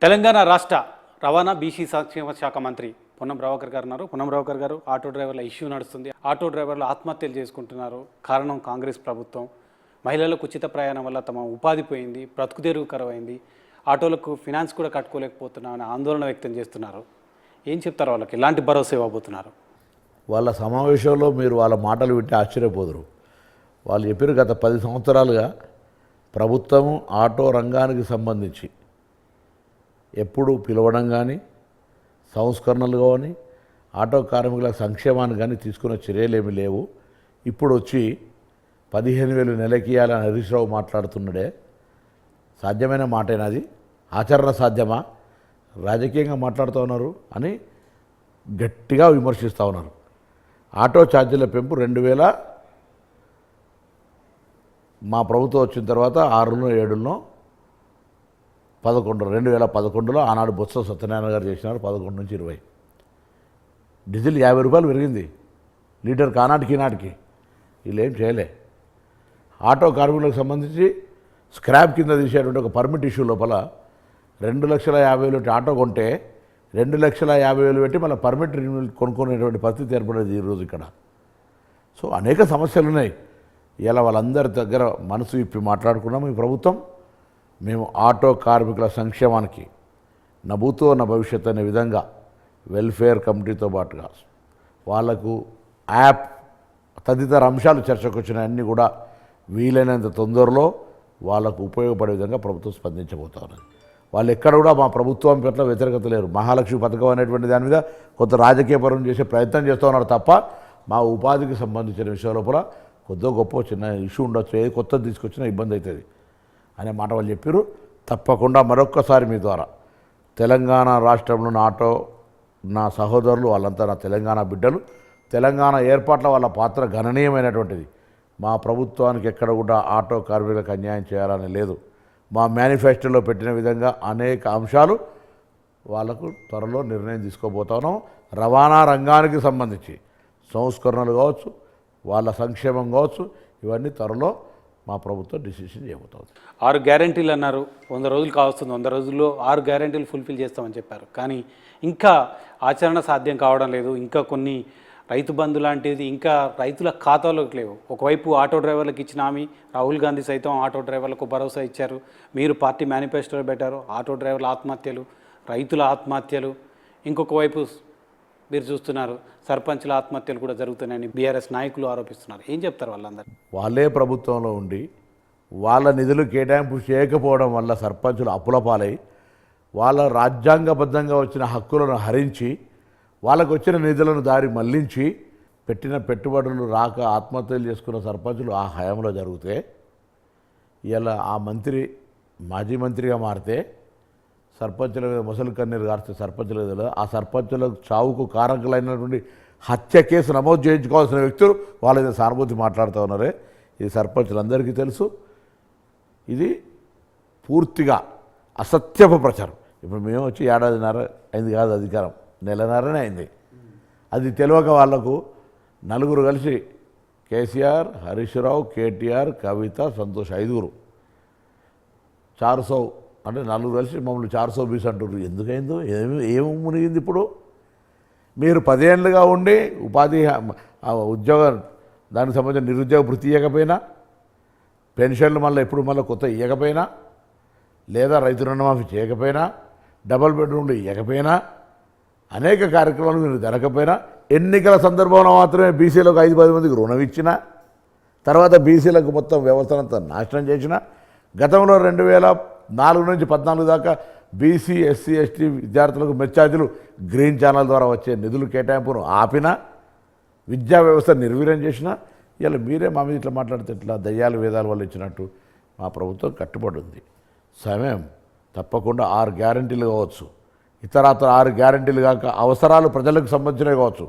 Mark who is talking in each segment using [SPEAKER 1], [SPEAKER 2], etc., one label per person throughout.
[SPEAKER 1] తెలంగాణ రాష్ట్ర రవాణా బీసీ సంక్షేమ శాఖ మంత్రి పొన్నం ప్రభాకర్ గారు ఉన్నారు. పొన్నం ప్రభాకర్ గారు, ఆటో డ్రైవర్ల ఇష్యూ నడుస్తుంది. ఆటో డ్రైవర్లు ఆత్మహత్యలు చేసుకుంటున్నారు. కారణం కాంగ్రెస్ ప్రభుత్వం. మహిళలకు ఉచిత ప్రయాణం వల్ల తమ ఉపాధి పోయింది, బ్రతుకు తెరువు కరువైంది. ఆటోలకు ఫినాన్స్ కూడా కట్టుకోలేకపోతున్నామని ఆందోళన వ్యక్తం చేస్తున్నారు. ఏం చెప్తారు వాళ్ళకి? ఎలాంటి భరోసా ఇవ్వబోతున్నారు?
[SPEAKER 2] వాళ్ళ సమావేశంలో మీరు వాళ్ళ మాటలు వింటే ఆశ్చర్యపోదురు. వాళ్ళు చెప్పారు గత 10 సంవత్సరాలుగా ప్రభుత్వం ఆటో రంగానికి సంబంధించి ఎప్పుడు పిలవడం కానీ, సంస్కరణలు కానీ, ఆటో కార్మికుల సంక్షేమాన్ని కానీ తీసుకున్న చర్యలేమీ లేవు. ఇప్పుడు వచ్చి 15,000 నెలకి ఇవ్వాలని హరీష్ రావు మాట్లాడుతున్నాడే, సాధ్యమైన మాటేనా? అది ఆచరణ సాధ్యమా? రాజకీయంగా మాట్లాడుతూ ఉన్నారు అని గట్టిగా విమర్శిస్తూ ఉన్నారు. ఆటో ఛార్జీల పెంపు 2000 మా ప్రభుత్వం వచ్చిన తర్వాత 6లో 7లో 11 2011లో ఆనాడు బొత్స సత్యనారాయణ గారు చేసినారు. 11 నుంచి 20. డీజిల్ 50 రూపాయలు పెరిగింది లీటర్కి, ఆనాటికి ఈనాటికి. వీళ్ళు ఏం చేయలే. ఆటో కార్మికులకు సంబంధించి స్క్రాప్ కింద తీసేటువంటి ఒక పర్మిట్ ఇష్యూ లోపల 2,50,000 ఆటో కొంటే 2,50,000 పెట్టి మళ్ళీ పర్మిట్ కొనుక్కునేటువంటి పరిస్థితి ఏర్పడేది ఈరోజు ఇక్కడ. సో అనేక సమస్యలు ఉన్నాయి. ఇలా వాళ్ళందరి దగ్గర మనసు ఇప్పి మాట్లాడుకున్నాము. ఈ ప్రభుత్వం మేము ఆటో కార్మికుల సంక్షేమానికి నభూతో నా భవిష్యత్ అనే విధంగా వెల్ఫేర్ కమిటీతో పాటుగా వాళ్లకు యాప్ తదితర అంశాలు చర్చకు వచ్చినాయన్నీ కూడా వీలైనంత తొందరలో వాళ్ళకు ఉపయోగపడే విధంగా ప్రభుత్వం స్పందించబోతా ఉన్నది. వాళ్ళు ఎక్కడ కూడా మా ప్రభుత్వం పట్ల వ్యతిరేకత లేరు. మహాలక్ష్మి పథకం అనేటువంటి దాని మీద కొంత రాజకీయపరం చేసే ప్రయత్నం చేస్తూ ఉన్నారు తప్ప మా ఉపాధికి సంబంధించిన విషయం లోపల కొద్దో గొప్ప చిన్న ఇష్యూ ఉండొచ్చు, ఏది కొత్తది తీసుకొచ్చినా ఇబ్బంది అవుతుంది అనే మాట వాళ్ళు చెప్పారు. తప్పకుండా మరొక్కసారి మీ ద్వారా తెలంగాణ రాష్ట్రంలో ఆటో నా సహోదరులు వాళ్ళంతా నా తెలంగాణ బిడ్డలు, తెలంగాణ ఏర్పాట్ల వాళ్ళ పాత్ర గణనీయమైనటువంటిది. మా ప్రభుత్వానికి ఎక్కడ కూడా ఆటో కార్మికులకు అన్యాయం చేయాలని లేదు. మా మేనిఫెస్టోలో పెట్టిన విధంగా అనేక అంశాలు వాళ్ళకు త్వరలో నిర్ణయం తీసుకోబోతున్నాం. రవాణా రంగానికి సంబంధించి సంస్కరణలు కావచ్చు, వాళ్ళ సంక్షేమం కావచ్చు, ఇవన్నీ త్వరలో మా ప్రభుత్వం డిసిషన్ చేయబోతుంది.
[SPEAKER 1] 6 గ్యారెంటీలు అన్నారు. 100 రోజులు కావస్తుంది. 100 రోజుల్లో 6 గ్యారెంటీలు ఫుల్ఫిల్ చేస్తామని చెప్పారు. కానీ ఇంకా ఆచరణ సాధ్యం కావడం లేదు. ఇంకా కొన్ని రైతు బంధు లాంటిది ఇంకా రైతుల ఖాతాలోకి లేవు. ఒకవైపు ఆటో డ్రైవర్లకు ఇచ్చిన హామీ, రాహుల్ గాంధీ సైతం ఆటో డ్రైవర్లకు భరోసా ఇచ్చారు. మీరు పార్టీ మేనిఫెస్టోలో పెట్టారు. ఆటో డ్రైవర్ల ఆత్మహత్యలు, రైతుల ఆత్మహత్యలు, ఇంకొక వైపు మీరు చూస్తున్నారు సర్పంచుల ఆత్మహత్యలు కూడా జరుగుతున్నాయని బీఆర్ఎస్ నాయకులు ఆరోపిస్తున్నారు. ఏం చెప్తారు వాళ్ళందరూ?
[SPEAKER 2] వాళ్ళే ప్రభుత్వంలో ఉండి వాళ్ళ నిధులు కేటాయింపు చేయకపోవడం వల్ల సర్పంచులు అప్పుల పాలై వాళ్ళ రాజ్యాంగబద్ధంగా వచ్చిన హక్కులను హరించి వాళ్ళకు వచ్చిన నిధులను దారి మళ్లించి పెట్టిన పెట్టుబడులు రాక ఆత్మహత్యలు చేసుకున్న సర్పంచులు ఆ హయాంలో జరిగితే ఇలా ఆ మంత్రి మాజీ మంత్రిగా మారితే సర్పంచుల మీద ముసలి కన్నీరు గారితే సర్పంచుల మీద ఆ సర్పంచుల చావుకు కారకులైనటువంటి హత్య కేసు నమోదు చేయించుకోవాల్సిన వ్యక్తులు వాళ్ళ మీద సానుభూతి మాట్లాడుతూ ఉన్నారే. ఇది సర్పంచులందరికీ తెలుసు. ఇది పూర్తిగా అసత్యపు ప్రచారం. ఇప్పుడు మేము వచ్చి 1.5 ఏడాదిన్నర అయింది కాదు, అధికారం 1.5 నెలనే అయింది. అది తెలియక వాళ్లకు నలుగురు కలిసి కేసీఆర్, హరీష్ రావు, కేటీఆర్, కవిత, సంతోష్ 5 400 అంటే 4 కలిసి మమ్మల్ని 420 అంటారు. ఎందుకైందో ఏమి మునిగింది? ఇప్పుడు మీరు 10 ఏళ్ళుగా ఉండి ఉపాధి ఉద్యోగం దానికి సంబంధించిన నిరుద్యోగ వృత్తి ఇవ్వకపోయినా, పెన్షన్లు మళ్ళీ కొత్త ఇవ్వకపోయినా, లేదా రైతు రుణమాఫీ చేయకపోయినా, డబుల్ బెడ్రూమ్లు ఇవ్వకపోయినా, అనేక కార్యక్రమాలు మీరు జరగకపోయినా, ఎన్నికల సందర్భంలో మాత్రమే బీసీలకు 5-10 మందికి రుణం ఇచ్చిన తర్వాత బీసీలకు మొత్తం వ్యవస్థనంతా నాశనం చేసిన, గతంలో 2004 నుంచి 14 దాకా బీసీ, ఎస్సీ, ఎస్టీ విద్యార్థులకు మెచ్చార్జీలు గ్రీన్ ఛానల్ ద్వారా వచ్చే నిధులు కేటాయింపును ఆపిన, విద్యా వ్యవస్థ నిర్వీర్యం చేసిన, ఇలా మీరే మా మీద ఇట్లా మాట్లాడితే ఇట్లా దయ్యాలు వేదాల వల్ల ఇచ్చినట్టు మా ప్రభుత్వం కట్టుబడి ఉంది. సమయం తప్పకుండా 6 గ్యారెంటీలు కావచ్చు, ఇతరాతర 6 గ్యారెంటీలు కాక అవసరాలు ప్రజలకు సంబంధించినవి కావచ్చు.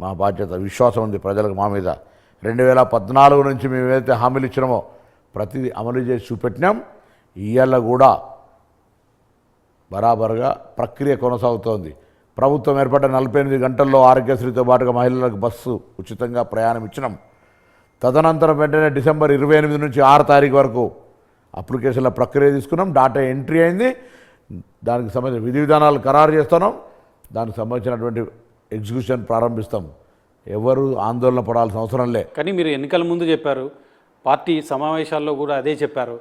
[SPEAKER 2] మా బాధ్యత, విశ్వాసం ఉంది ప్రజలకు మా మీద. 2014 నుంచి మేము ఏదైతే హామీలు ఇచ్చినామో ప్రతిదీ అమలు చేసి చూపెట్టినాం. ఇవాళ కూడా బరాబరుగా ప్రక్రియ కొనసాగుతోంది. ప్రభుత్వం ఏర్పడ్డ 48 గంటల్లో ఆరోగ్యశ్రీతో పాటుగా మహిళలకు బస్సు ఉచితంగా ప్రయాణం ఇచ్చినాం. తదనంతరం వెంటనే డిసెంబర్ 28 నుంచి 6 తారీఖు వరకు అప్లికేషన్ల ప్రక్రియ తీసుకున్నాం. డాటా ఎంట్రీ అయింది. దానికి సంబంధించిన విధి విధానాలు ఖరారు చేస్తున్నాం, దానికి సంబంధించినటువంటి ఎగ్జిక్యూషన్ ప్రారంభిస్తాం. ఎవరు ఆందోళన పడాల్సిన అవసరం లే.
[SPEAKER 1] కానీ మీరు ఎన్నికల ముందు చెప్పారు, పార్టీ సమావేశాల్లో కూడా అదే చెప్పారు,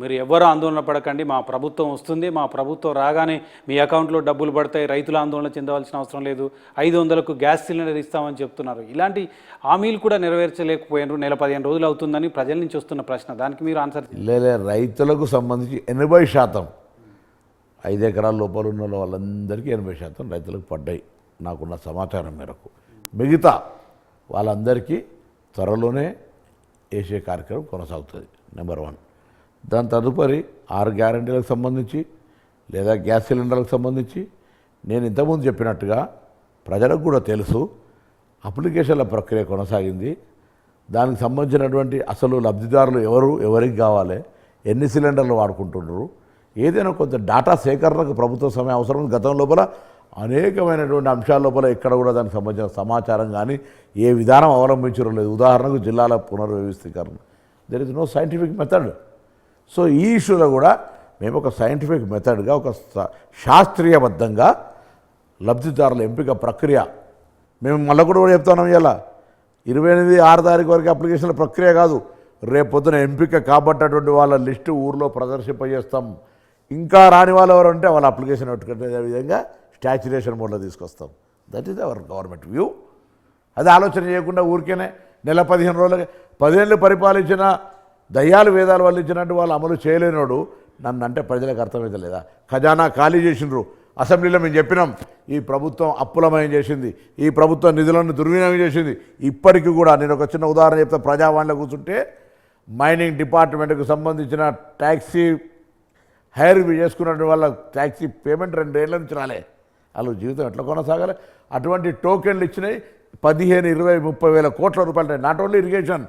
[SPEAKER 1] మీరు ఎవరు ఆందోళన పడకండి, మా ప్రభుత్వం వస్తుంది, మా ప్రభుత్వం రాగానే మీ అకౌంట్లో డబ్బులు పడతాయి, రైతులు ఆందోళన చెందవలసిన అవసరం లేదు, 500కు గ్యాస్ సిలిండర్ ఇస్తామని చెప్తున్నారు. ఇలాంటి హామీలు కూడా నెరవేర్చలేకపోయినారు. నెల 15 రోజులు అవుతుందని ప్రజల నుంచి వస్తున్న ప్రశ్న, దానికి మీరు ఆన్సర్
[SPEAKER 2] లేలే. రైతులకు సంబంధించి 80%, 5 ఎకరాల లోపల ఉన్న వాళ్ళందరికీ 80% రైతులకు పడ్డాయి నాకున్న సమాచారం మేరకు. మిగతా వాళ్ళందరికీ త్వరలోనే వేసే కార్యక్రమం కొనసాగుతుంది. నెంబర్ 1. దాని తదుపరి 6 గ్యారెంటీలకు సంబంధించి లేదా గ్యాస్ సిలిండర్లకు సంబంధించి నేను ఇంతకుముందు చెప్పినట్టుగా ప్రజలకు కూడా తెలుసు, అప్లికేషన్ల ప్రక్రియ కొనసాగింది. దానికి సంబంధించినటువంటి అసలు లబ్ధిదారులు ఎవరికి కావాలి, ఎన్ని సిలిండర్లు వాడుకుంటున్నారు, ఏదైనా కొంత డేటా సేకరణకు ప్రభుత్వ సమయం అవసరం. గతం లోపల అనేకమైనటువంటి అంశాల లోపల ఎక్కడ కూడా దానికి సంబంధించిన సమాచారం కానీ ఏ విధానం అవలంబించడం లేదు. ఉదాహరణకు జిల్లాల పునర్వ్యవస్థీకరణ, there is no scientific method. So ఈ ఇష్యూలో కూడా మేము ఒక సైంటిఫిక్ మెథడ్గా, ఒక శాస్త్రీయబద్ధంగా లబ్ధిదారుల ఎంపిక ప్రక్రియ మేము మళ్ళీ కూడా చెప్తున్నాం. ఇలా 28/6 వరకు అప్లికేషన్ల ప్రక్రియ కాదు, రేపొద్దున ఎంపిక కాబట్టటువంటి వాళ్ళ లిస్టు ఊర్లో ప్రదర్శింపజేస్తాం. ఇంకా రాని వాళ్ళు ఎవరు ఉంటే వాళ్ళ అప్లికేషన్ పెట్టుకునే విధంగా స్టాచ్యురేషన్ మోడ్లో తీసుకొస్తాం. That is our government view. అది ఆలోచన చేయకుండా ఊరికేనే నెల 15 రోజులకి 10 ఏళ్ళు పరిపాలించిన దయ్యాలు వేదాలు వల్లించినట్టు వాళ్ళు అమలు చేయలేనోడు నన్ను అంటే ప్రజలకు అర్థమైతే లేదా? ఖజానా ఖాళీ చేసినారు. అసెంబ్లీలో మేము చెప్పినాం, ఈ ప్రభుత్వం అప్పులమయం చేసింది, ఈ ప్రభుత్వం నిధులను దుర్వినియోగం చేసింది. ఇప్పటికీ కూడా నేను ఒక చిన్న ఉదాహరణ చెప్తా. ప్రజావాణిలో కూర్చుంటే మైనింగ్ డిపార్ట్మెంట్కు సంబంధించిన ట్యాక్సీ హైర్ చేసుకున్నటువంటి వాళ్ళ ట్యాక్సీ పేమెంట్ 2 ఏళ్ల నుంచి రాలే. వాళ్ళు జీవితం ఎట్లా కొనసాగాలి? అటువంటి టోకెన్లు ఇచ్చినాయి 15, 20, 30 వేల కోట్ల రూపాయలు. Not only irrigation.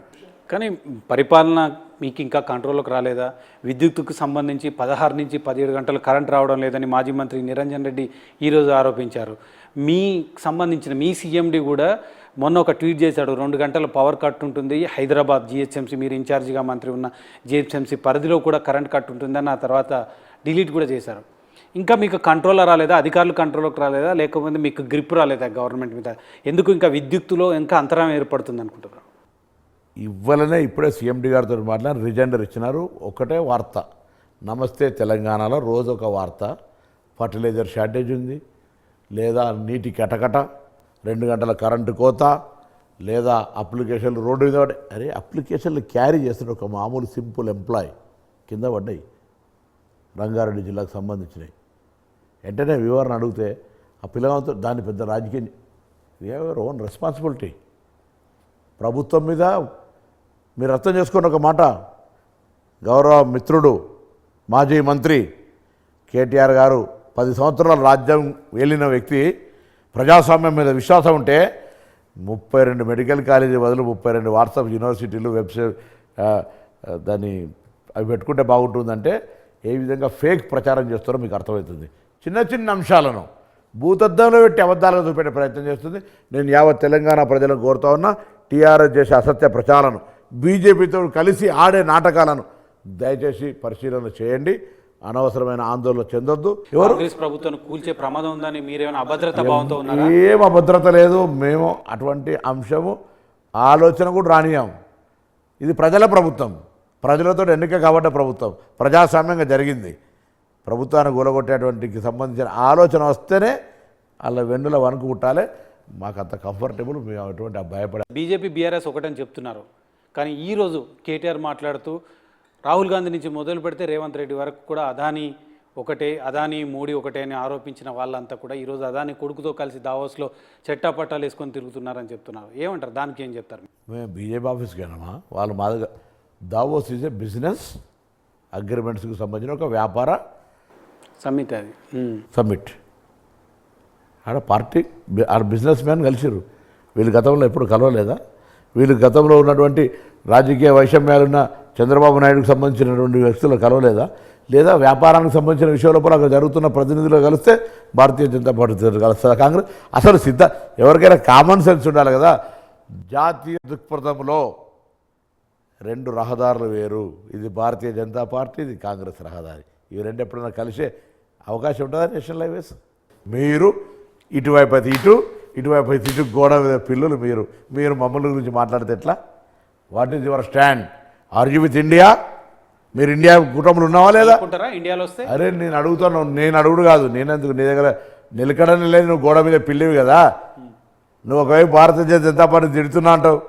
[SPEAKER 1] కానీ పరిపాలన మీకు ఇంకా కంట్రోల్లోకి రాలేదా? విద్యుత్తుకు సంబంధించి 16 నుంచి 17 గంటలు కరెంట్ రావడం లేదని మాజీ మంత్రి నిరంజన్ రెడ్డి ఈరోజు ఆరోపించారు. మీ సంబంధించిన మీ సీఎండి కూడా మొన్న ఒక ట్వీట్ చేశాడు, 2 గంటల పవర్ కట్ ఉంటుంది, హైదరాబాద్ జిహెచ్ఎంసీ, మీరు ఇన్ఛార్జిగా మంత్రి ఉన్న జిహెచ్ఎంసీ పరిధిలో కూడా కరెంట్ కట్ ఉంటుందని ఆ తర్వాత డిలీట్ కూడా చేశారు. ఇంకా మీకు కంట్రోల్లో రాలేదా? అధికారులు కంట్రోల్లోకి రాలేదా? లేకపోతే మీకు గ్రిప్ రాలేదా గవర్నమెంట్ మీద? ఎందుకు ఇంకా విద్యుత్తులో ఇంకా అంతరాయం ఏర్పడుతుంది అనుకుంటున్నారు?
[SPEAKER 2] ఇవ్వాలనే ఇప్పుడే సీఎండి గారితో మాట్లాడి రిజైండర్ ఇచ్చినారు. ఒకటే వార్త, నమస్తే తెలంగాణలో రోజు ఒక వార్త. ఫర్టిలైజర్ షార్టేజ్ ఉంది, లేదా నీటి కటకట, 2 గంటల కరెంటు కోత, లేదా అప్లికేషన్లు రోడ్డు మీద పడ్డాయి. అరే అప్లికేషన్లు క్యారీ చేస్తున్న ఒక మామూలు సింపుల్ ఎంప్లాయ్ కింద పడ్డాయి, రంగారెడ్డి జిల్లాకు సంబంధించినవి. వెంటనే వివరణ అడిగితే ఆ పిల్లగాంతో దాన్ని పెద్ద రాజకీయం. We have your own responsibility. ప్రభుత్వం మీద మీరు అర్థం చేసుకున్న ఒక మాట, గౌరవ మిత్రుడు మాజీ మంత్రి కేటీఆర్ గారు 10 సంవత్సరాల రాజ్యం వెళ్ళిన వ్యక్తి, ప్రజాస్వామ్యం మీద విశ్వాసం ఉంటే 32 మెడికల్ కాలేజీ బదులు 32 వాట్సాప్ యూనివర్సిటీలు, వెబ్సైట్ దాన్ని అవి పెట్టుకుంటే బాగుంటుందంటే ఏ విధంగా ఫేక్ ప్రచారం చేస్తారో మీకు అర్థమవుతుంది. చిన్న చిన్న అంశాలను భూతద్దంలో పెట్టి అబద్ధాలుగా చూపెట్టే ప్రయత్నం చేస్తుంది. నేను యావత్ తెలంగాణ ప్రజలను కోరుతా ఉన్నా, టీఆర్ఎస్ చేసే అసత్య ప్రచారాలను, బీజేపీతో కలిసి ఆడే నాటకాలను దయచేసి పరిశీలన చేయండి. అనవసరమైన ఆందోళన చెందొద్దు.
[SPEAKER 1] కాంగ్రెస్ ప్రభుత్వం కూల్చే ప్రమాదం ఉందని మీరేమైనా అభద్రత భావంతో ఉన్నారా?
[SPEAKER 2] ఏం అభద్రత లేదు. మేము అటువంటి అంశము ఆలోచన కూడా రానియాం. ఇది ప్రజల ప్రభుత్వం, ప్రజలతో ఎన్నిక కాబట్టే ప్రభుత్వం, ప్రజాస్వామ్యంగా జరిగింది. ప్రభుత్వాన్ని కూలగొట్టేటువంటికి సంబంధించిన ఆలోచన వస్తేనే అలా వెన్నుల వణుకు పుట్టాలి. మాకు అంత కంఫర్టబుల్, మేము అటువంటి భయపడే.
[SPEAKER 1] బీజేపీ బీఆర్ఎస్ ఒకటని చెప్తున్నారు, కానీ ఈరోజు కేటీఆర్ మాట్లాడుతూ రాహుల్ గాంధీ నుంచి మొదలు పెడితే రేవంత్ రెడ్డి వరకు కూడా అదానీ ఒకటే, అదానీ మోడీ ఒకటే అని ఆరోపించిన వాళ్ళంతా కూడా ఈరోజు అదానీ కొడుకుతో కలిసి దావోస్లో చెట్టాపట్టాలు వేసుకొని తిరుగుతున్నారని చెప్తున్నారు. ఏమంటారు? దానికి ఏం చెప్తారు?
[SPEAKER 2] మేము బీజేపీ ఆఫీస్కి వెళ్ళామా? వాళ్ళు మాదిగా దావోస్ ఈజ్ ఏ బిజినెస్ అగ్రిమెంట్స్కి సంబంధించిన ఒక వ్యాపార
[SPEAKER 1] సమ్మిట్. అది
[SPEAKER 2] సమ్మిట్. ఆడ పార్టీ ఆడ బిజినెస్ మ్యాన్ కలిసిరు. వీళ్ళు గతంలో ఎప్పుడు కలవలేదా? వీళ్ళు గతంలో ఉన్నటువంటి రాజకీయ వైషమ్యాలున్న చంద్రబాబు నాయుడుకు సంబంధించినటువంటి వ్యక్తులు కలవలేదా? లేదా వ్యాపారానికి సంబంధించిన విషయంలో కూడా అక్కడ జరుగుతున్న ప్రతినిధులు కలిస్తే భారతీయ జనతా పార్టీ కలుస్తుందా కాంగ్రెస్? అసలు ఎవరికైనా కామన్ సెన్స్ ఉండాలి కదా. జాతీయ దృక్పథంలో 2 రహదారులు వేరు. ఇది భారతీయ జనతా పార్టీ, ఇది కాంగ్రెస్ రహదారి. ఇవి 2 ఎప్పుడైనా కలిసే అవకాశం ఉంటుందా నేషనల్ హైవేస్? మీరు ఇటువైపు అయితే ఇటువైపు అయితే ఇటు గోడ మీద పిల్లలు మీరు మమ్మల్ని గురించి మాట్లాడితే ఎట్లా? What is your stand? Are you with India? మీరు ఇండియా కుటుంబంలో ఉన్నావా లేదా?
[SPEAKER 1] ఇండియాలో వస్తే
[SPEAKER 2] అరే నేను అడుగుతాను, నేను అడుగుడు కాదు, నేనెందుకు నీ దగ్గర నిలకడని లేదు, నువ్వు గోడ మీద పిల్లివి కదా, నువ్వు ఒకవైపు భారతీయ జనతా పార్టీ తిడుతున్నా అంటావు,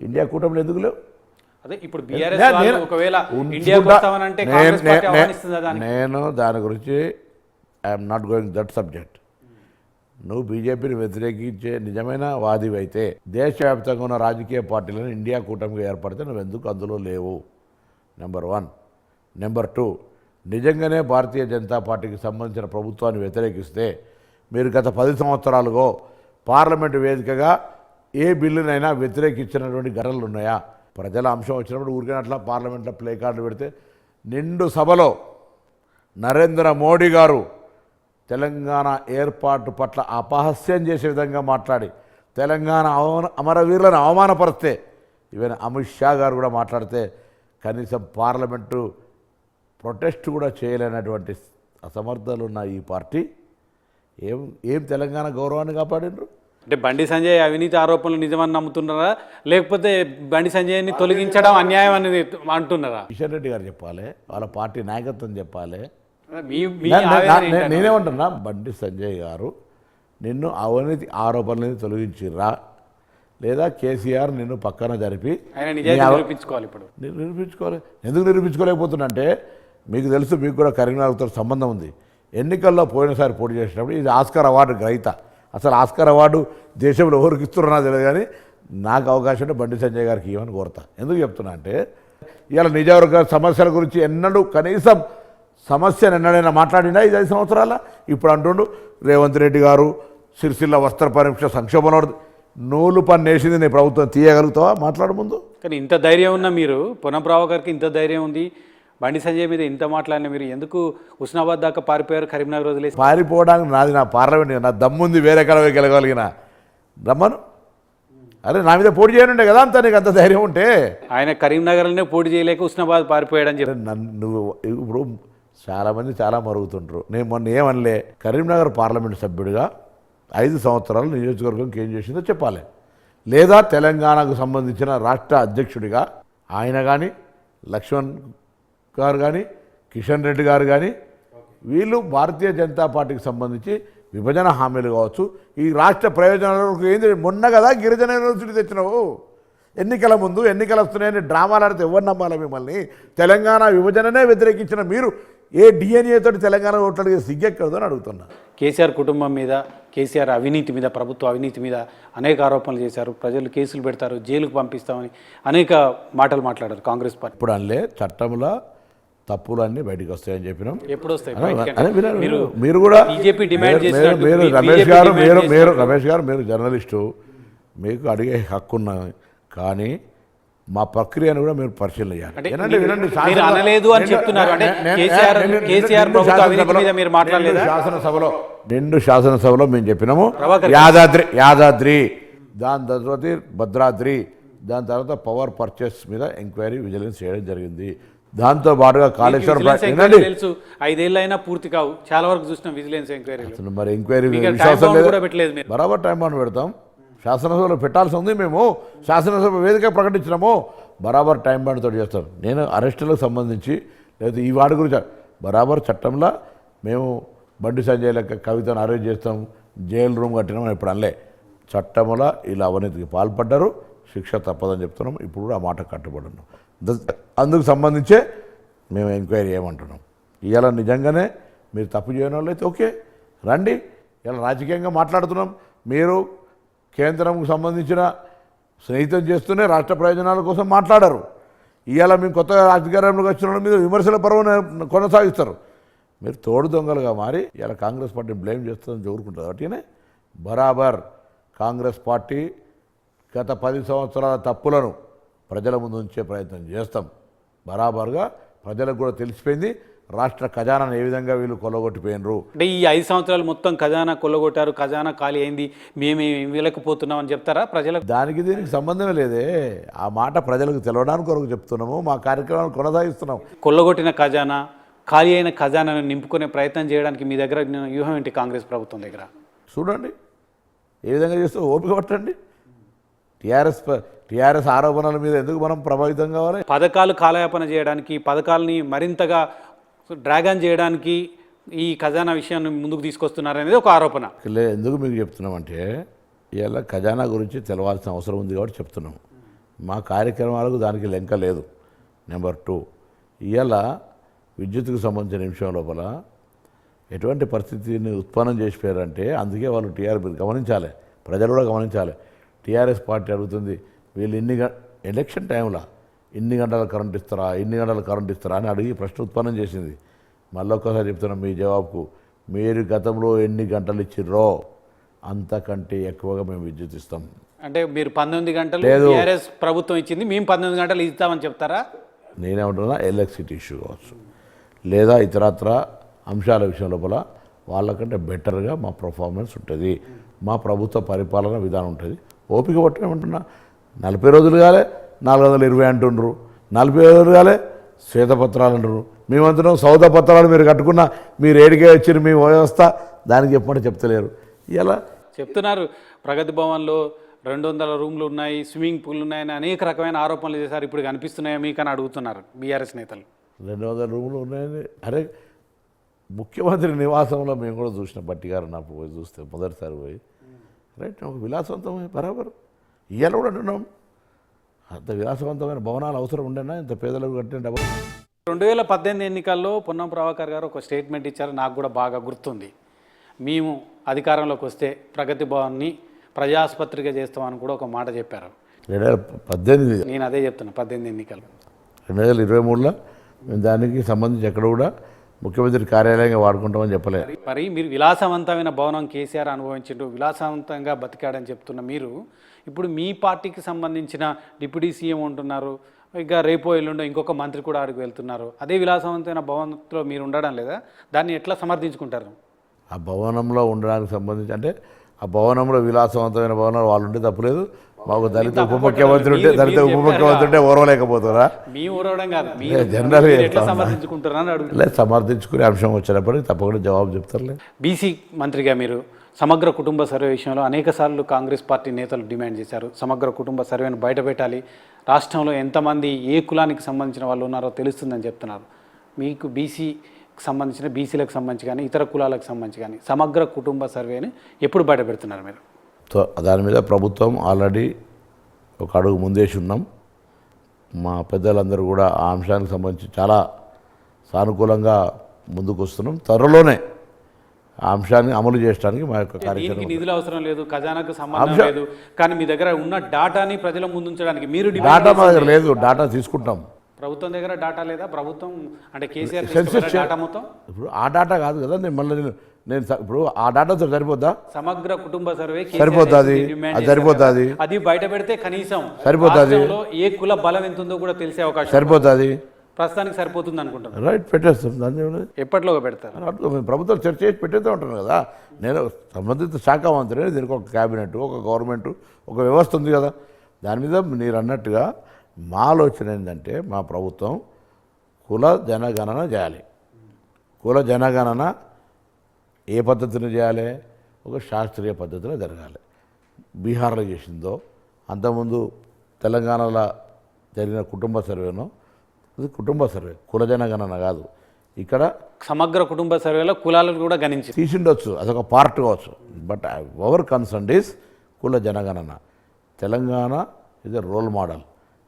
[SPEAKER 2] ఇండియా కూటమిలో ఎందుకు లేవు?
[SPEAKER 1] అదే ఇప్పుడు బీఆర్ఎస్ వాళ్ళు ఒకవేళ ఇండియాకి వస్తామనంటే కాంగ్రెస్ పార్టీ ఆహ్వానిస్తుందా దాన్ని?
[SPEAKER 2] నేను దాని గురించి I'm not going that subject. నువ్వు బీజేపీని వ్యతిరేకించే నిజమైన వాదివి అయితే దేశవ్యాప్తంగా ఉన్న రాజకీయ పార్టీలను ఇండియా కూటమిగా ఏర్పడితే నువ్వు ఎందుకు అందులో లేవు? నెంబర్ 1. నెంబర్ 2, నిజంగానే భారతీయ జనతా పార్టీకి సంబంధించిన ప్రభుత్వాన్ని వ్యతిరేకిస్తే మీరు గత 10 సంవత్సరాలుగో పార్లమెంటు వేదికగా ఏ బిల్లునైనా వ్యతిరేకించినటువంటి ఘటనలు ఉన్నాయా? ప్రజల అంశం వచ్చినప్పుడు ఊరికే అట్లా పార్లమెంట్లో ప్లే కార్డులు పెడితే నిండు సభలో నరేంద్ర మోడీ గారు తెలంగాణ ఏర్పాటు పట్ల అపహాస్యం చేసే విధంగా మాట్లాడి తెలంగాణ అమరవీరులను అవమానపరిస్తే ఈవెన్ అమిత్ షా గారు కూడా మాట్లాడితే కనీసం పార్లమెంటు ప్రొటెస్ట్ కూడా చేయలేనటువంటి అసమర్థలు ఉన్న ఈ పార్టీ ఏం తెలంగాణ గౌరవాన్ని కాపాడినరు?
[SPEAKER 1] అంటే బండి సంజయ్ అవినీతి ఆరోపణలు నిజమని నమ్ముతున్నారా, లేకపోతే బండి సంజయ్ని తొలగించడం అన్యాయం అనేది అంటున్నారా?
[SPEAKER 2] కిషన్ రెడ్డి గారు చెప్పాలి, వాళ్ళ పార్టీ నాయకత్వం చెప్పాలి.
[SPEAKER 1] మీ ఆవేదన ఏంటంటే?
[SPEAKER 2] నేనేమంటున్నా, బండి సంజయ్ గారు నిన్ను అవినీతి ఆరోపణలని తొలగించిర్రా, లేదా కేసీఆర్ నిన్ను పక్కన జరిపి
[SPEAKER 1] ఆయన నిజాయితీ నిరూపించుకోవాలి. ఇప్పుడు
[SPEAKER 2] నిరూపించుకోవాలి. ఎందుకు నిరూపించుకోలేకపోతున్నా అంటే మీకు తెలుసు, మీకు కూడా కరీంనగర్తో సంబంధం ఉంది. ఎన్నికల్లో పోయినసారి పోటీ చేసినప్పుడు ఇది ఆస్కార్ అవార్డు గ్రహీత. అసలు ఆస్కార్ అవార్డు దేశంలో ఎవరికి ఇస్తున్నారో తెలియదు, కానీ నాకు అవకాశం ఉంటే బండి సంజయ్ గారికి ఇవ్వని కోరుతా. ఎందుకు చెప్తున్నా అంటే ఇవాళ నిజవర్గ సమస్యల గురించి ఎన్నడూ కనీసం సమస్యను ఎన్నడైనా మాట్లాడినా ఈ 5 సంవత్సరాల. ఇప్పుడు అంటుండు రేవంత్ రెడ్డి గారు సిరిసిల్ల వస్త్ర పరీక్ష సంక్షోభంలో నూలు పని వేసింది, నీ ప్రభుత్వం తీయగలుగుతావా? మాట్లాడు ముందు.
[SPEAKER 1] కానీ ఇంత ధైర్యం ఉన్న మీరు, పొన్నం ప్రభాకర్కి ఇంత ధైర్యం ఉంది, బండి సంజయ్ మీద ఇంత మాట్లాడిన మీరు ఎందుకు హుస్నాబాద్ దాకా పారిపోయారు, కరీంనగర్ వదిలేసి?
[SPEAKER 2] పారిపోవడానికి నా పార్లమెంట్ నా దమ్ముంది, వేరే కలవే గెలగలిగిన రమ్మను. అరే నా మీద పోటీ చేయనుండే కదా అంతా, నీకు అంత ధైర్యం ఉంటే.
[SPEAKER 1] ఆయన కరీంనగర్లోనే పోటీ చేయలేక హుస్నాబాద్ పారిపోయాడని చెప్పి
[SPEAKER 2] నువ్వు ఇప్పుడు చాలామంది చాలా మరుగుతుంటారు. నేను మొన్న ఏమనలే, కరీంనగర్ పార్లమెంట్ సభ్యుడిగా 5 సంవత్సరాలు నియోజకవర్గంకి ఏం చేసిందో చెప్పాలి. లేదా తెలంగాణకు సంబంధించిన రాష్ట్ర అధ్యక్షుడిగా ఆయన కానీ, లక్ష్మణ్ గారు కానీ, కిషన్ రెడ్డి గారు కానీ, వీళ్ళు భారతీయ జనతా పార్టీకి సంబంధించి విభజన హామీలు కావచ్చు, ఈ రాష్ట్ర ప్రయోజనాలకు ఏంది, మొన్న కదా గిరిజన యూనివర్సిటీ తెచ్చినావు. ఎన్నికల ముందు ఎన్నికలు వస్తున్నాయని డ్రామాలు ఆడితే ఎవరు నమ్మాలా మిమ్మల్ని? తెలంగాణ విభజననే వ్యతిరేకించిన మీరు ఏ డిఎన్ఏ తోటి తెలంగాణ ఓట్లడిగే సిగ్గెక్కడదో అని అడుగుతున్నా.
[SPEAKER 1] కేసీఆర్ కుటుంబం మీద, కేసీఆర్ అవినీతి మీద, ప్రభుత్వ అవినీతి మీద అనేక ఆరోపణలు చేశారు. ప్రజలు కేసులు పెడతారు, జైలుకు పంపిస్తామని అనేక మాటలు మాట్లాడారు కాంగ్రెస్ పార్టీ.
[SPEAKER 2] ఇప్పుడు అనలే చట్టంలో తప్పులన్నీ బయటకు వస్తాయని చెప్పినాం.
[SPEAKER 1] ఎప్పుడు వస్తాయి?
[SPEAKER 2] మీరు కూడా
[SPEAKER 1] బీజేపీ డిమాండ్ చేసినట్టు
[SPEAKER 2] మీరు రమేష్ గారు మీరు జర్నలిస్టు, మీకు అడిగే హక్కు ఉన్నది, కానీ మా ప్రక్రియను కూడా మీరు పరిశీలన చేయాలి. శాసనసభలో మేము చెప్పినాము యాదాద్రి, దాని తర్వాత భద్రాద్రి, దాని తర్వాత పవర్ పర్చేస్ మీద ఎంక్వైరీ విజిలెన్స్ చేయడం జరిగింది. దాంతో పాటుగా కాళేశ్వరం
[SPEAKER 1] తెలుసు 5 ఏళ్ళైనా పూర్తి కావు, చాలా వరకు చూసిన విజిలెన్స్ ఎంక్వైరీ.
[SPEAKER 2] మరి ఎంక్వైరీ విశ్వాసం లేదు, బరాబర్ టైం బాండ్ పెడతాం. శాసనసభలో పెట్టాల్సి ఉంది, మేము శాసనసభ వేదిక ప్రకటించినాము, బరాబర్ టైం బాండ్ తోటి చేస్తాం. నేను అరెస్టులకు సంబంధించి లేదా ఈ వాడి గురించి బరాబర్ చట్టంలో మేము బండి సంజయ్ లెక్క కవితను అరెస్ట్ చేస్తాం, జైలు రూమ్ కట్టినాం ఇప్పుడు అనలే. చట్టంలో ఇలా అవినీతికి పాల్పడ్డారు, శిక్ష తప్పదని చెప్తున్నాం. ఇప్పుడు కూడా ఆ మాట కట్టుబడి ఉన్నాం. అందుకు సంబంధించే మేము ఎంక్వైరీ చేయమంటున్నాం. ఇవాళ నిజంగానే మీరు తప్పు చేయని వాళ్ళు అయితే ఓకే రండి, ఇలా రాజకీయంగా మాట్లాడుతున్నాం. మీరు కేంద్రంకు సంబంధించిన స్నేహితం చేస్తూనే రాష్ట్ర ప్రయోజనాల కోసం మాట్లాడారు. ఇవాళ మేము కొత్తగా అధికారంలోకి వచ్చిన వాళ్ళ మీద విమర్శల పర్వం కొనసాగిస్తారు. మీరు తోడు దొంగలుగా మారి ఇలా కాంగ్రెస్ పార్టీని బ్లేమ్ చేస్తుందని కోరుకుంటారు. కాబట్టి బరాబర్ కాంగ్రెస్ పార్టీ గత 10 సంవత్సరాల తప్పులను ప్రజల ముందు ఉంచే ప్రయత్నం చేస్తాం. బరాబర్గా ప్రజలకు కూడా తెలిసిపోయింది రాష్ట్ర ఖజానాను ఏ విధంగా వీళ్ళు కొల్లగొట్టిపోయినరు.
[SPEAKER 1] అంటే ఈ 5 సంవత్సరాలు మొత్తం ఖజానా కొల్లగొట్టారు, ఖజానా ఖాళీ అయింది, మేము వీలకపోతున్నాం అని చెప్తారా ప్రజలకు?
[SPEAKER 2] దానికి దీనికి సంబంధమే లేదే. ఆ మాట ప్రజలకు తెలవడానికి కొరకు చెప్తున్నాము, మా కార్యక్రమాలు కొనసాగిస్తున్నాం.
[SPEAKER 1] కొల్లగొట్టిన ఖజానా ఖాళీ అయిన ఖజానాను నింపుకునే ప్రయత్నం చేయడానికి మీ దగ్గర వ్యూహం ఏంటి కాంగ్రెస్ ప్రభుత్వం దగ్గర?
[SPEAKER 2] చూడండి ఏ విధంగా చేస్తే ఓపిక పట్టండి. టీఆర్ఎస్ ఆరోపణల మీద ఎందుకు మనం ప్రభావితం కావాలి?
[SPEAKER 1] పథకాలు కాలయాపన చేయడానికి, పథకాలని మరింతగా డ్రాగన్ చేయడానికి ఈ ఖజానా విషయాన్ని ముందుకు తీసుకొస్తున్నారనేది ఒక ఆరోపణ.
[SPEAKER 2] ఎందుకు మీకు చెప్తున్నామంటే ఇవాళ ఖజానా గురించి తెలవాల్సిన అవసరం ఉంది కాబట్టి చెప్తున్నాం. మా కార్యక్రమాలకు దానికి లెంక లేదు. నెంబర్ 2, ఇవాళ విద్యుత్కు సంబంధించిన విషయం లోపల ఎటువంటి పరిస్థితిని ఉత్పన్నం చేసిపోయారంటే అందుకే వాళ్ళు టీఆర్ఎస్ గమనించాలి, ప్రజలు కూడా గమనించాలి. టీఆర్ఎస్ పార్టీ అడుగుతుంది వీళ్ళు ఎలక్షన్ టైంలో ఇన్ని గంటల కరెంట్ ఇస్తారా, ఇన్ని గంటల కరెంట్ ఇస్తారా అని అడిగి ప్రశ్న ఉత్పన్నం చేసింది. మళ్ళీ ఒక్కసారి చెప్తున్నాం మీ జవాబుకు, మీరు గతంలో ఎన్ని గంటలు ఇచ్చిర్రో అంతకంటే ఎక్కువగా మేము విద్యుత్ ఇస్తాం.
[SPEAKER 1] అంటే మీరు 19 గంటలు టీఆర్ఎస్ ప్రభుత్వం ఇచ్చింది, మేము 19 గంటలు ఇస్తామని చెప్తారా?
[SPEAKER 2] నేనేమంటున్నా ఎలక్ట్రిసిటీ ఇష్యూ కావచ్చు లేదా ఇతరత్ర అంశాల విషయం లోపల వాళ్ళకంటే బెటర్గా మా పర్ఫార్మెన్స్ ఉంటుంది, మా ప్రభుత్వ పరిపాలన విధానం ఉంటుంది. ఓపిక పట్టమంటున్నా. 40 రోజులు కాలే 420 అంటుండ్రు, 40 రోజులు కాలే శ్వేతపత్రాలు అంటున్నారు. మేమంటున్నాం సౌద పత్రాలు మీరు కట్టుకున్న మీరు ఏడికే వచ్చారు మీ వ్యవస్థ, దానికి చెప్పమంటే చెప్తలేరు. ఇలా
[SPEAKER 1] చెప్తున్నారు ప్రగతి భవన్లో 200 రూమ్లు ఉన్నాయి, స్విమ్మింగ్ పూల్ ఉన్నాయని అనేక రకమైన ఆరోపణలు చేశారు. ఇప్పుడు కనిపిస్తున్నాయా మీకు అని అడుగుతున్నారు బీఆర్ఎస్ నేతలు.
[SPEAKER 2] 200 రూములు ఉన్నాయని అరే ముఖ్యమంత్రి నివాసంలో మేము కూడా చూసిన బట్టి గారు నాకు పోయి చూస్తే మొదటిసారి పోయి రైట్ ఒక విలాసవంతమైన బరాబర్ ఇవాళ కూడా అంటున్నాం. అంత విలాసవంతమైన భవనాలు అవసరం ఉండేనా ఇంత పేదలకు కట్టిన డబ్బు?
[SPEAKER 1] 2018 ఎన్నికల్లో పొన్నం ప్రభాకర్ గారు ఒక స్టేట్మెంట్ ఇచ్చారు, నాకు కూడా బాగా గుర్తుంది. మేము అధికారంలోకి వస్తే ప్రగతి భవన్ని ప్రజాస్పత్రిగా చేస్తామని కూడా ఒక మాట చెప్పారు.
[SPEAKER 2] 2018
[SPEAKER 1] నేను అదే చెప్తున్నా. 18 ఎన్నికలు
[SPEAKER 2] 2023లో మేము దానికి సంబంధించి ఎక్కడ కూడా ముఖ్యమంత్రి కార్యాలయంగా వాడుకుంటామని చెప్పలేదు.
[SPEAKER 1] మరి మీరు విలాసవంతమైన భవనం కేసీఆర్ అనుభవించిండు, విలాసవంతంగా బతికాడని చెప్తున్న మీరు ఇప్పుడు మీ పార్టీకి సంబంధించిన డిప్యూటీ సీఎం ఉంటున్నారు, ఇక రేపో ఎల్లుండో ఇంకొక మంత్రి కూడా ఆడికి వెళ్తున్నారు. అదే విలాసవంతమైన భవనంలో మీరు ఉండడం లేదా? దాన్ని ఎట్లా సమర్థించుకుంటారు?
[SPEAKER 2] ఆ భవనంలో ఉండడానికి సంబంధించి అంటే ఆ భవనంలో విలాసవంతమైన భవనాలు వాళ్ళు ఉంటే తప్పులేదు. మాకు దళిత ఉప ముఖ్యమంత్రి ఉంటే ఓరవలేకపోతారా?
[SPEAKER 1] మీ ఓరవడం కాదు,
[SPEAKER 2] జనరల్గా
[SPEAKER 1] సమర్థించుకుంటారని అడుగు.
[SPEAKER 2] లేదు, సమర్థించుకునే అంశం వచ్చినప్పటికీ తప్పకుండా జవాబు చెప్తారులే.
[SPEAKER 1] బీసీ మంత్రిగా మీరు సమగ్ర కుటుంబ సర్వే విషయంలో అనేకసార్లు కాంగ్రెస్ పార్టీ నేతలు డిమాండ్ చేశారు. సమగ్ర కుటుంబ సర్వేను బయటపెట్టాలి, రాష్ట్రంలో ఎంతమంది ఏ కులానికి సంబంధించిన వాళ్ళు ఉన్నారో తెలుస్తుందని చెప్తున్నారు. మీకు బీసీలకు సంబంధించి కానీ ఇతర కులాలకు సంబంధించి కానీ సమగ్ర కుటుంబ సర్వేని ఎప్పుడు బయట పెడుతున్నారు మీరు?
[SPEAKER 2] దాని మీద ప్రభుత్వం ఆల్రెడీ ఒక అడుగు ముందేసి ఉన్నాం. మా పెద్దలందరూ కూడా ఆ అంశానికి సంబంధించి చాలా సానుకూలంగా ముందుకు వస్తున్నాం. త్వరలోనే ఆ అంశాన్ని అమలు చేయడానికి మా యొక్క కార్యక్రమం.
[SPEAKER 1] నిధులు అవసరం లేదు, ఖజానాకు సంబంధం లేదు, కానీ మీ దగ్గర ఉన్న డాటాని ప్రజల ముందు ఉంచడానికి మీరు
[SPEAKER 2] డాటా మా దగ్గర లేదు, డాటా తీసుకుంటాం.
[SPEAKER 1] ప్రభుత్వం దగ్గర డాటా లేదా? ప్రభుత్వం అంటే కేసీఆర్ డాటా మొత్తం
[SPEAKER 2] ఇప్పుడు ఆ డాటా కాదు కదా, నేను ఇప్పుడు ఆ డాటాతో సరిపోద్దా?
[SPEAKER 1] సమగ్ర కుటుంబ సర్వే
[SPEAKER 2] సరిపోతుంది, అది సరిపోతుంది.
[SPEAKER 1] అది బయట పెడితే కనీసం
[SPEAKER 2] సరిపోతుంది,
[SPEAKER 1] ఏ కుల బలం ఎంత ఉందో కూడా తెలిసే అవకాశం
[SPEAKER 2] సరిపోతుంది.
[SPEAKER 1] ప్రస్తుతానికి సరిపోతుంది అనుకుంటాను.
[SPEAKER 2] రైట్, పెట్టేస్తాం. దాన్ని
[SPEAKER 1] ఎప్పటిలోగా పెడతారు?
[SPEAKER 2] ప్రభుత్వం చర్చ చేసి పెట్టేస్తూ ఉంటాను కదా. నేను సంబంధిత శాఖ మంత్రి, దీనికి ఒక క్యాబినెట్, ఒక గవర్నమెంట్, ఒక వ్యవస్థ ఉంది కదా. దాని మీద మీరు అన్నట్టుగా మా ఆలోచన ఏంటంటే మా ప్రభుత్వం కుల జనగణన చేయాలి. కుల జనగణన ఏ పద్ధతిని చేయాలి? ఒక శాస్త్రీయ పద్ధతిలో జరగాలి. బీహార్లో చేసిందో, అంతకుముందు తెలంగాణలో జరిగిన కుటుంబ సర్వేనో, అది కుటుంబ సర్వే, కుల జనగణన కాదు. ఇక్కడ
[SPEAKER 1] సమగ్ర కుటుంబ సర్వేలో కులాలను కూడా గణించి
[SPEAKER 2] తీసిండొచ్చు, అదొక పార్ట్ కావచ్చు. బట్ అవర్ కన్సర్న్ ఈస్ కుల జనగణన. తెలంగాణ ఇది రోల్ మోడల్.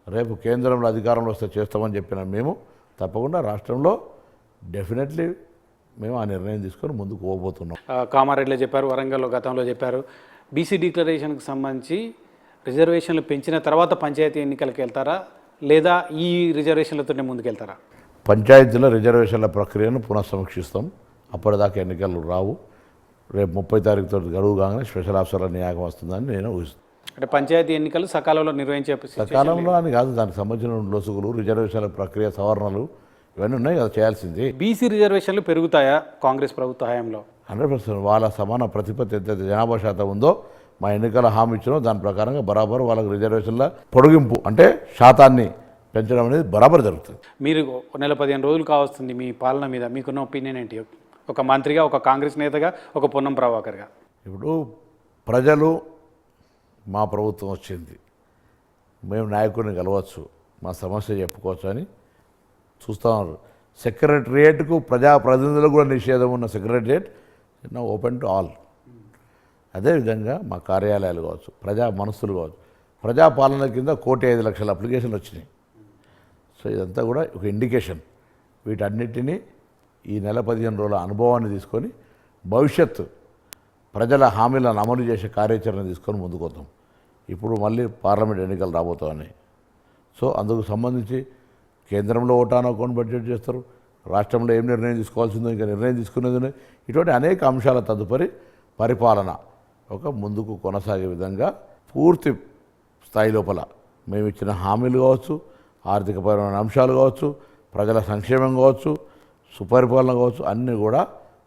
[SPEAKER 2] రేపు కేంద్రంలో అధికారంలో వస్తే చేస్తామని చెప్పిన మేము తప్పకుండా రాష్ట్రంలో డెఫినెట్లీ మేము ఆ నిర్ణయం తీసుకొని ముందుకు పోబోతున్నాం.
[SPEAKER 1] కామారెడ్డిలో చెప్పారు, వరంగల్లో గతంలో చెప్పారు. బీసీ డిక్లరేషన్కి సంబంధించి రిజర్వేషన్లు పెంచిన తర్వాత పంచాయతీ ఎన్నికలకు వెళ్తారా లేదా ఈ రిజర్వేషన్లతోనే ముందుకెళ్తారా?
[SPEAKER 2] పంచాయతీల రిజర్వేషన్ల ప్రక్రియను పునఃసమీక్షిస్తాం. అప్పటిదాకా ఎన్నికలు రావు. రేపు 30 తారీఖుతో గడువు కాగానే స్పెషల్ ఆఫీసర్ల నియామకం వస్తుందని నేను ఊహిస్తాను.
[SPEAKER 1] అంటే పంచాయతీ ఎన్నికలు సకాలంలో నిర్వహించే
[SPEAKER 2] సకాలంలో అని కాదు, దానికి సంబంధించిన లొసుగులు, రిజర్వేషన్ల ప్రక్రియ సవరణలు ఇవన్నీ ఉన్నాయి కదా చేయాల్సింది.
[SPEAKER 1] బీసీ రిజర్వేషన్లు పెరుగుతాయా కాంగ్రెస్ ప్రభుత్వ హయాంలో?
[SPEAKER 2] 100% వాళ్ళ సమాన ప్రతిపత్తి ఎంతైతే జనాభా శాతం ఉందో మా ఎన్నికల హామీ ఇచ్చినో దాని ప్రకారంగా బరాబరు వాళ్ళకి రిజర్వేషన్ల పొడిగింపు అంటే శాతాన్ని పెంచడం అనేది బరాబర్ జరుగుతుంది.
[SPEAKER 1] మీరు నెల 15 రోజులు కావస్తుంది మీ పాలన మీద, మీకున్న ఒపీనియన్ ఏంటి? ఒక మంత్రిగా, ఒక కాంగ్రెస్ నేతగా, ఒక పొన్నం ప్రభాకర్గా.
[SPEAKER 2] ఇప్పుడు ప్రజలు మా ప్రభుత్వం వచ్చింది, మేము నాయకుడిని కలవచ్చు, మా సమస్య చెప్పుకోవచ్చు అని చూస్తున్నారు. సెక్రటరియేట్కు ప్రజాప్రతినిధులకు కూడా నిషేధం ఉన్న సెక్రటరియేట్ నా ఓపెన్ టు ఆల్. అదేవిధంగా మా కార్యాలయాలు కావచ్చు, ప్రజా మనస్సులు కావచ్చు, ప్రజాపాలన కింద 1,05,00,000 అప్లికేషన్లు వచ్చినాయి. సో ఇదంతా కూడా ఒక ఇండికేషన్. వీటన్నిటినీ ఈ నెల 15 రోజుల అనుభవాన్ని తీసుకొని భవిష్యత్తు ప్రజల హామీలను అమలు చేసే కార్యాచరణ తీసుకొని ముందుకు పోతాం. ఇప్పుడు మళ్ళీ పార్లమెంట్ ఎన్నికలు రాబోతున్నాయి. సో అందుకు సంబంధించి కేంద్రంలో ఓటాను అకౌంట్ బడ్జెట్ చేస్తారు, రాష్ట్రంలో ఏం నిర్ణయం తీసుకోవాల్సిందో ఇంకా నిర్ణయం తీసుకునేది ఉన్నాయి. ఇటువంటి అనేక అంశాల తదుపరి పరిపాలన ఒక ముందుకు కొనసాగే విధంగా పూర్తి స్థాయి లోపల మేము ఇచ్చిన హామీలు కావచ్చు, ఆర్థికపరమైన అంశాలు కావచ్చు, ప్రజల సంక్షేమం కావచ్చు, సుపరిపాలన కావచ్చు, అన్నీ కూడా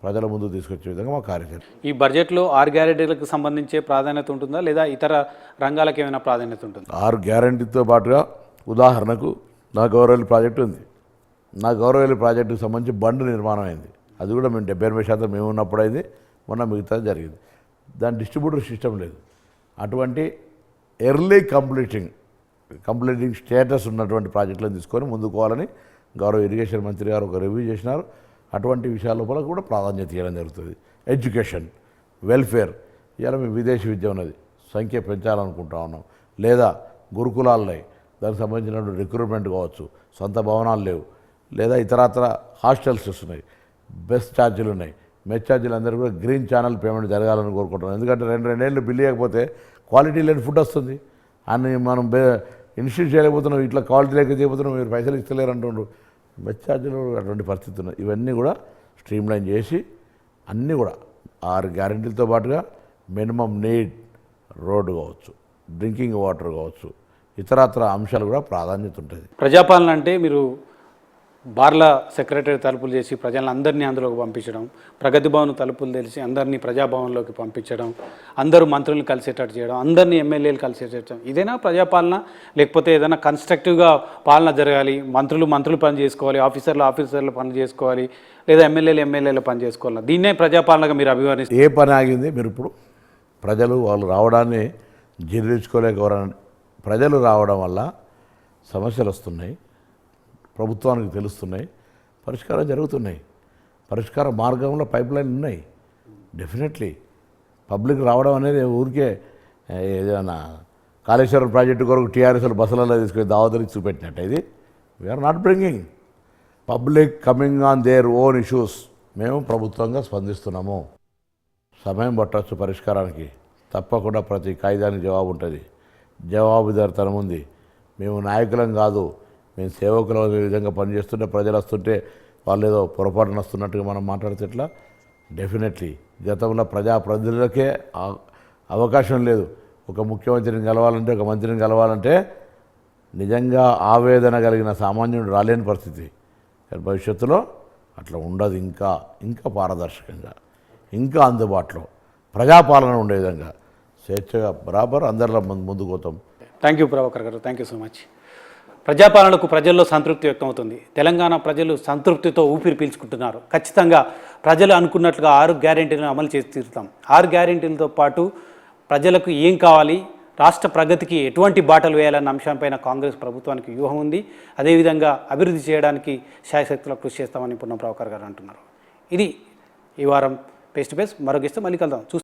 [SPEAKER 2] ప్రజల ముందు తీసుకొచ్చే విధంగా మా కార్యాచరణ.
[SPEAKER 1] ఈ బడ్జెట్లో 6 గ్యారెంటీలకు సంబంధించే ప్రాధాన్యత ఉంటుందా, లేదా ఇతర రంగాలకు ఏమైనా ప్రాధాన్యత ఉంటుందా?
[SPEAKER 2] 6 గ్యారెంటీతో పాటుగా ఉదాహరణకు నా గౌరవల్లి ప్రాజెక్టు ఉంది. నా గౌరవల్లి ప్రాజెక్టుకు సంబంధించి బండ్ నిర్మాణం అయింది. అది కూడా మేము 78% మేము ఉన్నప్పుడు అయింది, మొన్న మిగతా జరిగింది. దాని డిస్ట్రిబ్యూటర్ సిస్టమ్ లేదు. అటువంటి ఎర్లీ కంప్లీటింగ్ స్టేటస్ ఉన్నటువంటి ప్రాజెక్టులను తీసుకొని ముందుకోవాలని గౌరవ ఇరిగేషన్ మంత్రి గారు ఒక రివ్యూ చేసినారు. అటువంటి విషయాల లోపల కూడా ప్రాధాన్యత ఇవ్వడం జరుగుతుంది. ఎడ్యుకేషన్, వెల్ఫేర్, ఇవాళ మేము విదేశీ విద్య ఉన్నది, సంఖ్య పెంచాలనుకుంటా ఉన్నాం. లేదా గురుకులాలున్నాయి, దానికి సంబంధించినటువంటి రిక్రూట్మెంట్ కావచ్చు, సొంత భవనాలు లేవు, లేదా ఇతరత్ర హాస్టల్స్ వస్తున్నాయి, బస్ ఛార్జీలు ఉన్నాయి, మెస్ ఛార్జీలు అందరూ కూడా గ్రీన్ ఛానల్ పేమెంట్ జరగాలని కోరుకుంటున్నాం. ఎందుకంటే 2 ఏళ్ళు బిల్లు ఇవ్వకపోతే క్వాలిటీ లేని ఫుడ్ వస్తుంది అని మనం ఇన్స్టిట్యూట్ చేయలేకపోతున్నాం, ఇట్లా క్వాలిటీ లేక చేయబోతున్నాం, మీరు పైసలు ఇస్తలేరు అంటుండ్రు. మెస్ ఛార్జీలు అటువంటి పరిస్థితి ఉన్నాయి. ఇవన్నీ కూడా స్ట్రీమ్లైన్ చేసి అన్నీ కూడా 6 గ్యారెంటీలతో పాటుగా మినిమం నీడ్ రోడ్డు కావచ్చు, డ్రింకింగ్ వాటర్ కావచ్చు, ఇతరత్ర అంశాలు కూడా ప్రాధాన్యత ఉంటుంది.
[SPEAKER 1] ప్రజాపాలన అంటే మీరు బార్ల సెక్రటరీ తలుపులు చేసి ప్రజలను అందరినీ అందులోకి పంపించడం, ప్రగతి భవన్ తలుపులు తెలిసి అందరినీ ప్రజాభవన్లోకి పంపించడం, అందరూ మంత్రులను కలిసేటట్టు చేయడం, అందరినీ ఎమ్మెల్యేలు కలిసేటట్టు, ఇదేనా ప్రజాపాలన? లేకపోతే ఏదైనా కన్స్ట్రక్టివ్గా పాలన జరగాలి, మంత్రులు పని చేసుకోవాలి, ఆఫీసర్లు పని చేసుకోవాలి, లేదా ఎమ్మెల్యేలు పని చేసుకోవాలి, దీన్నే ప్రజాపాలనగా మీరు అభివర్ణిస్తారు?
[SPEAKER 2] ఏ పని ఆగింది? మీరు ఇప్పుడు ప్రజలు వాళ్ళు రావడాన్ని జీర్ణించుకోలేకపోవడం. ప్రజలు రావడం వల్ల సమస్యలు వస్తున్నాయి, ప్రభుత్వానికి తెలుస్తున్నాయి, పరిష్కారం జరుగుతున్నాయి, పరిష్కార మార్గంలో పైప్ లైన్ ఉన్నాయి. డెఫినెట్లీ పబ్లిక్ రావడం అనేది ఊరికే ఏదైనా కాళేశ్వరం ప్రాజెక్టు కొరకు టీఆర్ఎస్లు బస్సులలో తీసుకొని దావతలు చూపెట్టినట్టు. ఇది we are not bringing public coming on their own issues. మేము ప్రభుత్వంగా స్పందిస్తున్నాము. సమయం పట్టవచ్చు పరిష్కారానికి, తప్పకుండా ప్రతి కాయిదానికి జవాబు ఉంటుంది, జవాబుదారితనం ఉంది. మేము నాయకులం కాదు, మేము సేవకుల విధంగా పనిచేస్తుంటే ప్రజలు వస్తుంటే వాళ్ళు ఏదో పొరపాటున వస్తున్నట్టుగా మనం మాట్లాడితే ఎట్లా? డెఫినెట్లీ గతంలో ప్రజాప్రతినిధులకే అవకాశం లేదు. ఒక ముఖ్యమంత్రిని కలవాలంటే, ఒక మంత్రిని కలవాలంటే నిజంగా ఆవేదన కలిగిన సామాన్యుడు రాలేని పరిస్థితి. భవిష్యత్తులో అట్లా ఉండదు. ఇంకా పారదర్శకంగా, ఇంకా అందుబాటులో ప్రజాపాలన ఉండే విధంగా స్వేచ్ఛగా బరాబర్ అందరిలో ముందుకు పోతాం.
[SPEAKER 1] థ్యాంక్ యూ ప్రభాకర్ గారు, థ్యాంక్ యూ సో మచ్. ప్రజాపాలనకు ప్రజల్లో సంతృప్తి వ్యక్తమవుతుంది. తెలంగాణ ప్రజలు సంతృప్తితో ఊపిరి పీల్చుకుంటున్నారు. ఖచ్చితంగా ప్రజలు అనుకున్నట్లుగా 6 గ్యారెంటీలను అమలు చేసి తీరుతాం. 6 గ్యారెంటీలతో పాటు ప్రజలకు ఏం కావాలి, రాష్ట్ర ప్రగతికి ఎటువంటి బాటలు వేయాలన్న అంశంపైన కాంగ్రెస్ ప్రభుత్వానికి వ్యూహం ఉంది. అదేవిధంగా అభివృద్ధి చేయడానికి శాయశక్తుల కృషి చేస్తామని పొన్నం ప్రభాకర్ గారు అంటున్నారు. ఇది ఈ వారం ఫేస్ టు ఫేస్. మరో గెస్ట్ మళ్ళీ కలుద్దాం.